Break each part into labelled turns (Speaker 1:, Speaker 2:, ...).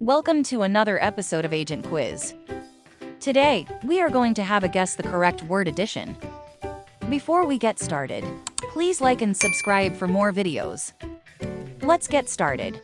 Speaker 1: Welcome to another episode of Agent Quiz. Today, we are going to have a guess the correct word addition. Before we get started, please like and subscribe for more videos. Let's get started.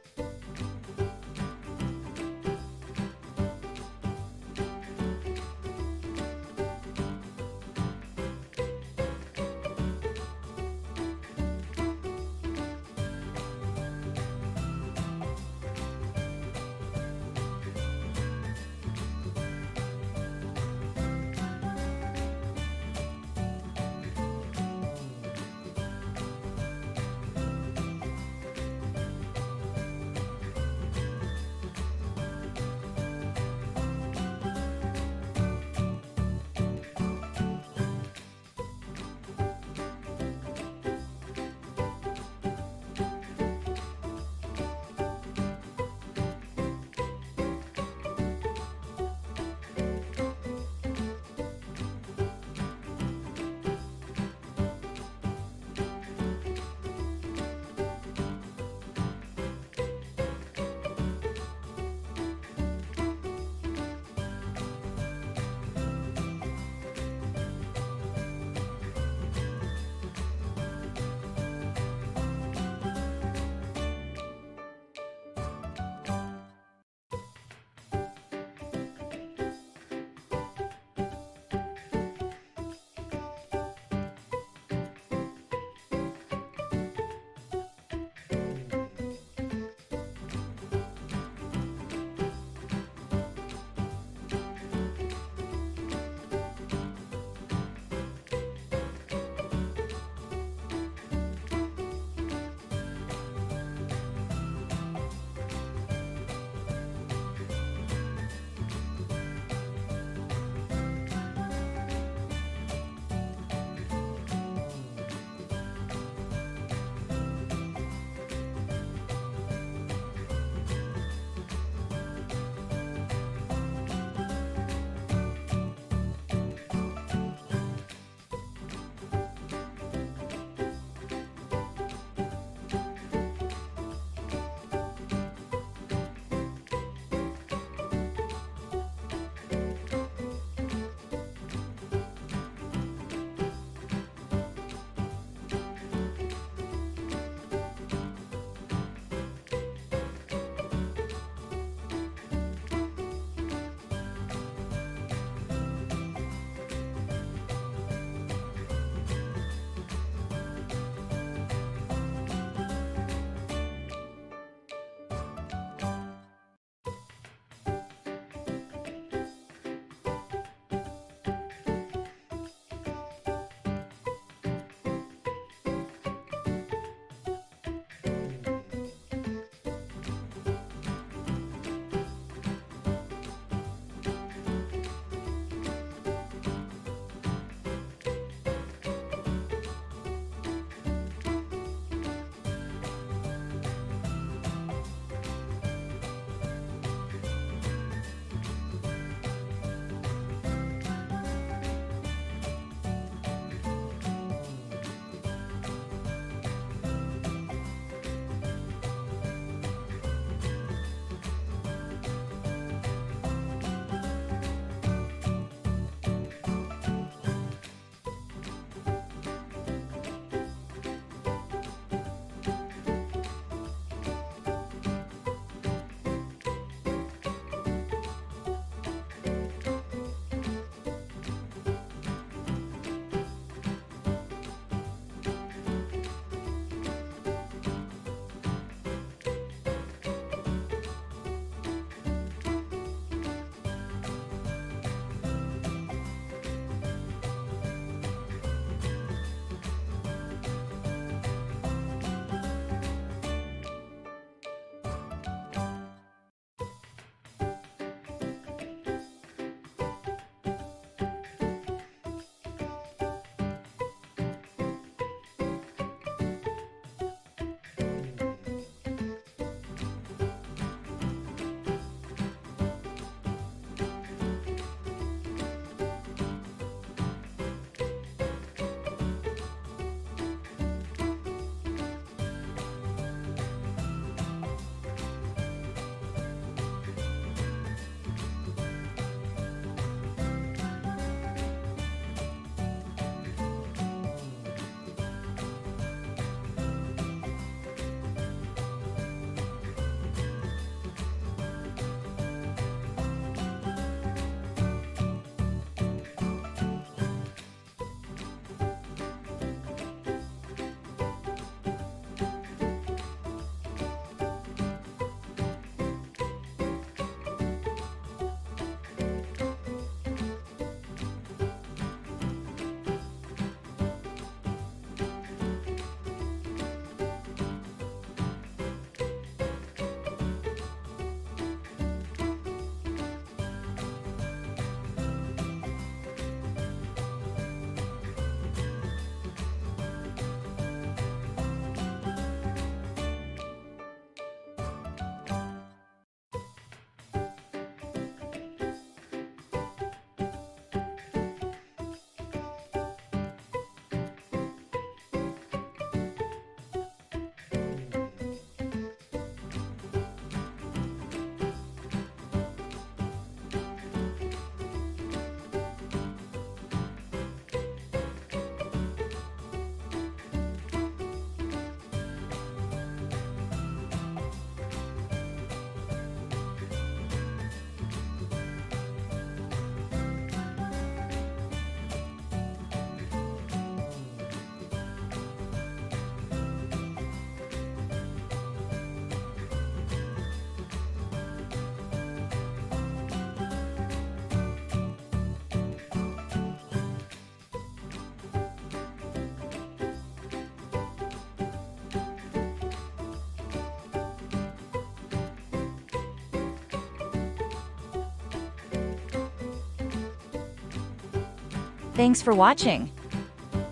Speaker 1: Thanks for watching.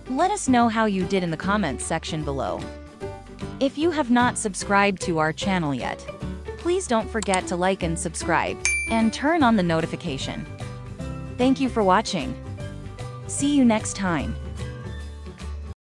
Speaker 1: Let us know how you did in the comments section below. If you have not subscribed to our channel yet, please don't forget to like and subscribe, and turn on the notification. Thank you for watching. See you next time.